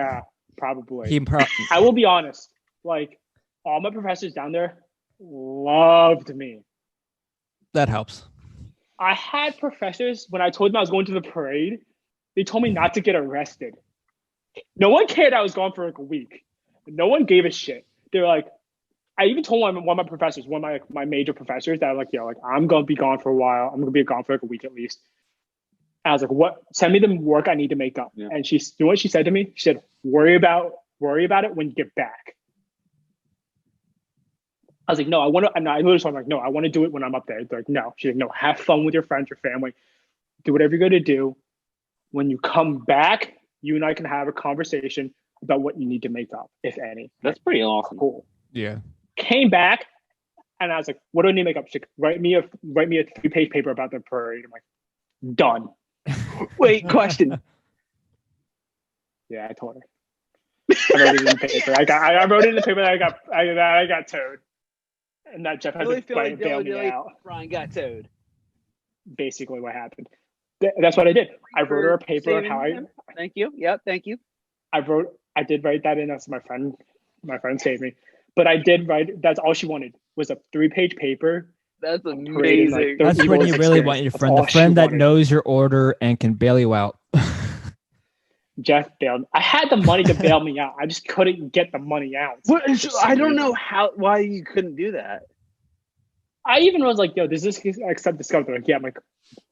Yeah, probably. He I will be honest. Like all my professors down there loved me. that helps. I had professors when I told them I was going to the parade. They told me not to get arrested. No one cared I was gone for like a week. No one gave a shit. They were like, I even told one of my professors, one of my major professors, that like, like I'm gonna be gone for a while. I'm gonna be gone for like a week at least. And I was like, what? Send me the work I need to make up. Yeah. And you know what she said to me? She said, worry about it when you get back. I was like, no, I want to. And I literally told her, like, no, I want to do it when I'm up there. They're like, no. She's like, no, have fun with your friends, your family, do whatever you're going to do. When you come back, you and I can have a conversation about what you need to make up, if any. That's pretty awesome. Cool. Yeah. Came back, and I was like, what do I need to make up? She's like, write me a 3-page paper about the parade. I'm like, done. Wait, question. Yeah, I told her. I wrote it in the paper. I wrote it in the paper that I got towed, and that Jeff had Really to bail me out. Brian got towed. Basically, what happened. That's what I did. I wrote her a paper on how Thank you. Yep. Thank you. I did write that in. That's my friend saved me. But I did write. That's all she wanted was a 3-page paper. That's amazing. Like, That's when you really want your friend, the friend that knows your order and can bail you out. Jeff bailed. I had the money to bail me out. I just couldn't get the money out. I don't know why you couldn't do that. I even was like, yo, does this accept Discover? They're like, yeah. I'm like,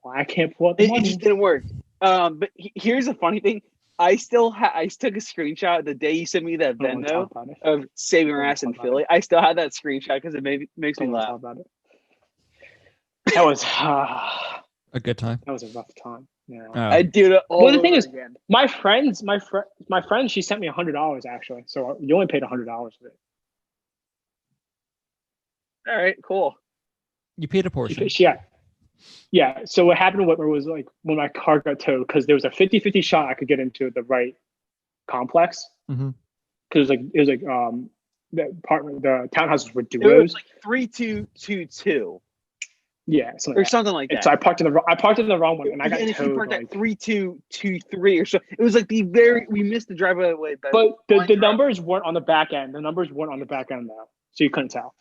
well, I can't pull out the money. It just didn't work. But here's a funny thing. I took a screenshot the day you sent me that Venmo of saving our ass in Philly. I still have that screenshot because it makes me laugh. About it. That was a good time. That was a rough time. Yeah. I do it all. Well, the thing is, my friend, she sent me $100 actually. So you only paid $100 for it. All right, cool. You paid a portion. Yeah. So what happened was like when my car got towed, because there was a 50-50 shot I could get into the right complex. Mm-hmm. Because it was like the apartment, the townhouses were duos. It was like 3222. Yeah, something like that. So I parked in the wrong one, and I got towed. And if you parked at 3223 or so, it was like we missed the driveway. But the numbers weren't on the back end. The numbers weren't on the back end though, so you couldn't tell.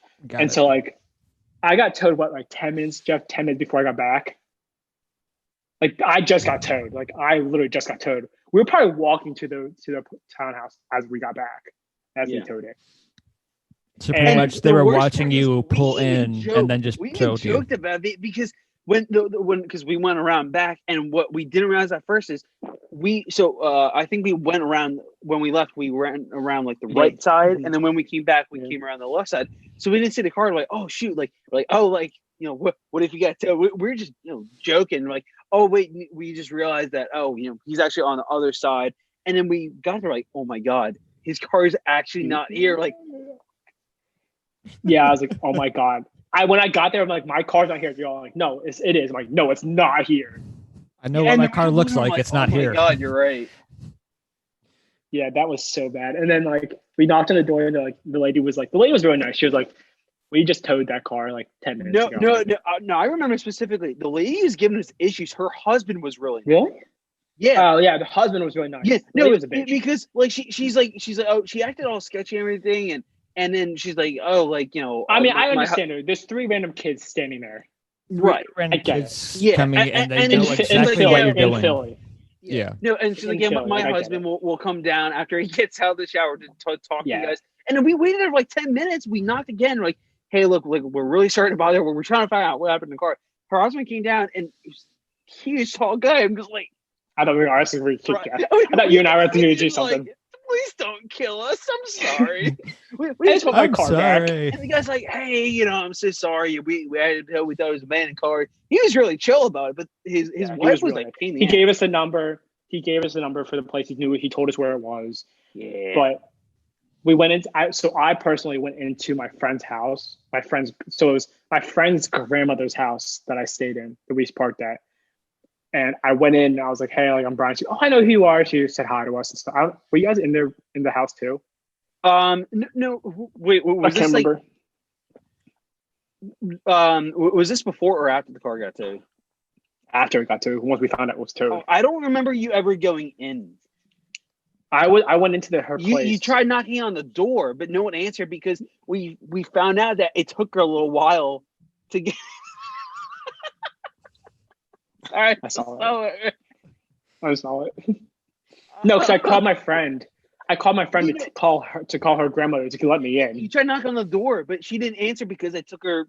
So like, I got towed like 10 minutes, Jeff, 10 minutes before I got back. Like I just got towed. Like I literally just got towed. We were probably walking to the townhouse as we got back, as we towed it. So pretty much they were watching you pull in and then just towed you. We joked about it because because we went around back, and what we didn't realize at first is I think we went around when we left. We went around like the right side, and then when we came back, we came around the left side. So we didn't see the car. Like, oh shoot, like what if you got towed? We were just joking, like, oh wait, we just realized that he's actually on the other side, and then we got there like, oh my god, his car is actually not here, like. Yeah, I was like, oh my god. When I got there, I'm like, my car's not here. You're all like, no, it is. I'm like, no, it's not here. I know what my car looks like. It's not here. Oh my god, you're right. Yeah, that was so bad. And then like we knocked on the door, and the lady was really nice. She was like, we just towed that car like 10 minutes ago. No. I remember specifically the lady who's giving us issues. Her husband was really nice. Really? Yeah. Oh yeah, the husband was really nice. Yeah, no, was a bitch. Because like she's like, oh, she acted all sketchy and everything, and then she's like, oh, like, I mean, I understand her. There's 3 random kids standing there. Right. Random kids Yeah. coming and they know exactly what you're doing. Philly. Yeah. No, and she's like, my husband will come down after he gets out of the shower to talk to you guys. And then we waited there for like 10 minutes. We knocked again. We're like, hey, look, like, we're really starting to bother. We're trying to find out what happened in the car. Her husband came down, and he was a tall guy. I'm just like, I thought we were honestly really kicked out. I thought you and I were to do something. Like, please don't kill us. I'm sorry. we just want my car back. And the guy's like, hey, I'm so sorry. We thought it was a man in car. He was really chill about it, but his wife was like, he gave us the number. He gave us the number for the place. He knew it. He told us where it was. Yeah. But we went into. I personally went into my friend's house. So it was my friend's grandmother's house that I stayed in. That we parked at. And I went in and I was like, hey, like, I'm Brian. She, I know who you are. She said hi to us and stuff. Were you guys in the house too? No. Wait, was this like? Was this before or after the car got towed? After it got towed. Once we found out it was towed. I don't remember you ever going in. I went into her place. You tried knocking on the door, but no one answered because we found out that it took her a little while to get. All right, I saw it. I saw it. No, because I called my friend. To call her grandmother to let me in. You tried knocking on the door, but she didn't answer because it took her,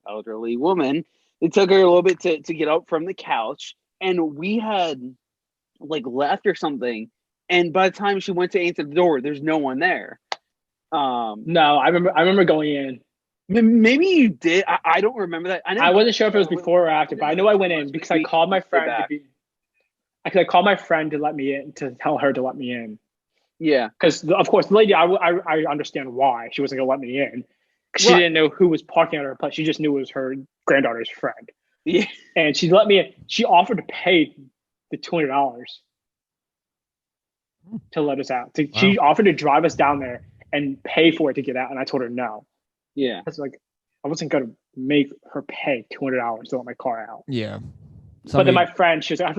elderly woman. It took her a little bit to get up from the couch, and we had like left or something. And by the time she went to answer the door, there's no one there. No, I remember going in. Maybe you did. I don't remember that. I wasn't sure if it was before or after, but I know I went in because I called my friend I called my friend to let me in, to tell her to let me in. Yeah, because of course the lady, I understand why she wasn't gonna let me in, because she didn't know who was parking at her place. She just knew it was her granddaughter's friend. Yeah, and she let me in. She offered to pay the $200 to let us out. She offered to drive us down there and pay for it to get out, and I told her no. Yeah, I was like, I wasn't gonna make her pay $200 to let my car out. Yeah. But then my friend, she was like,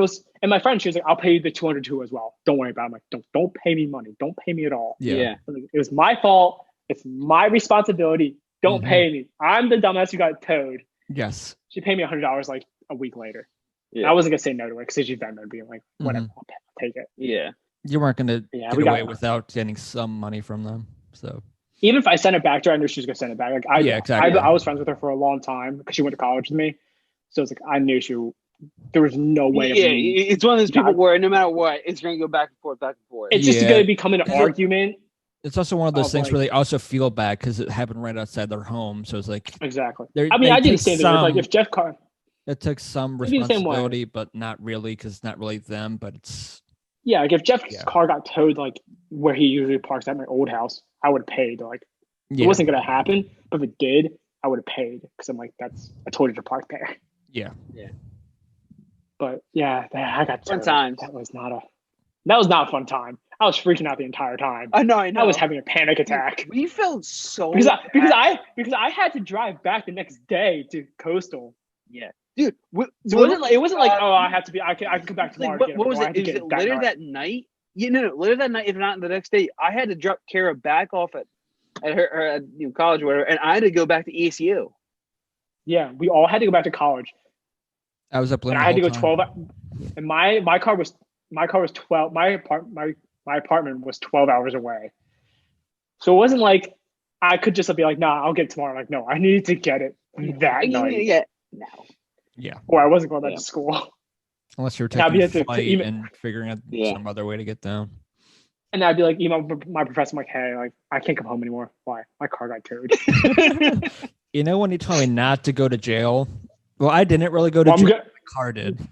I'll pay you the $200 too as well. Don't worry about it. I'm like, don't pay me money. Don't pay me at all. Yeah. Like, it was my fault. It's my responsibility. Don't pay me. I'm the dumbass who got towed. Yes. She paid me $100 like a week later. Yeah. I wasn't gonna say no to her because she's Venmo, being like, whatever, I'll take it. Yeah. You weren't gonna get away without getting some money from them. So even if I sent it back to her, I knew she was gonna send it back. Like exactly. I was friends with her for a long time because she went to college with me. So it's like I knew there was no way of me. It's one of those people where no matter what, it's going to go back and forth, back and forth. It's just going to become an argument. It's also one of those things where they also feel bad because it happened right outside their home. So it's like exactly. I mean, I did the same thing. Like if Jeff Carr, it took some responsibility, but not really because it's not really them. But it's like if Jeff's car got towed, like where he usually parks at my old house, I would have paid. Like it wasn't going to happen, but if it did, I would have paid because I'm like, I told you to park there. Yeah. But yeah, I got fun times. That was not a fun time. I was freaking out the entire time. I know. I was having a panic attack. We felt so because I had to drive back the next day to Coastal. Yeah, dude. It wasn't like I have to be. I can come back tomorrow. What was it? Was it later that night? No, later that night. If not the next day, I had to drop Kara back off at her college or whatever, and I had to go back to ESU. Yeah, we all had to go back to college. I was up late. I had to go 12, and my car was 12. My apartment was 12 hours away. So it wasn't like I could just be like, nah, I'll get it tomorrow. Like, no, I needed to get it that night. Yeah. Or I wasn't going back to school. Unless you were taking a flight and figuring out some other way to get down. And I'd be like, email my professor, I'm like, hey, like I can't come home anymore. Why? My car got towed. When he told me not to go to jail. Well, I didn't really go to jail. My car did.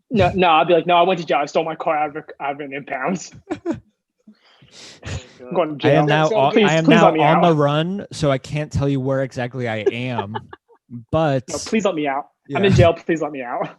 No, I'd be like, no, I went to jail. I stole my car out of an impounds. I'm going to jail. I am now on the run, so I can't tell you where exactly I am. But no, please let me out. I'm in jail. Please let me out.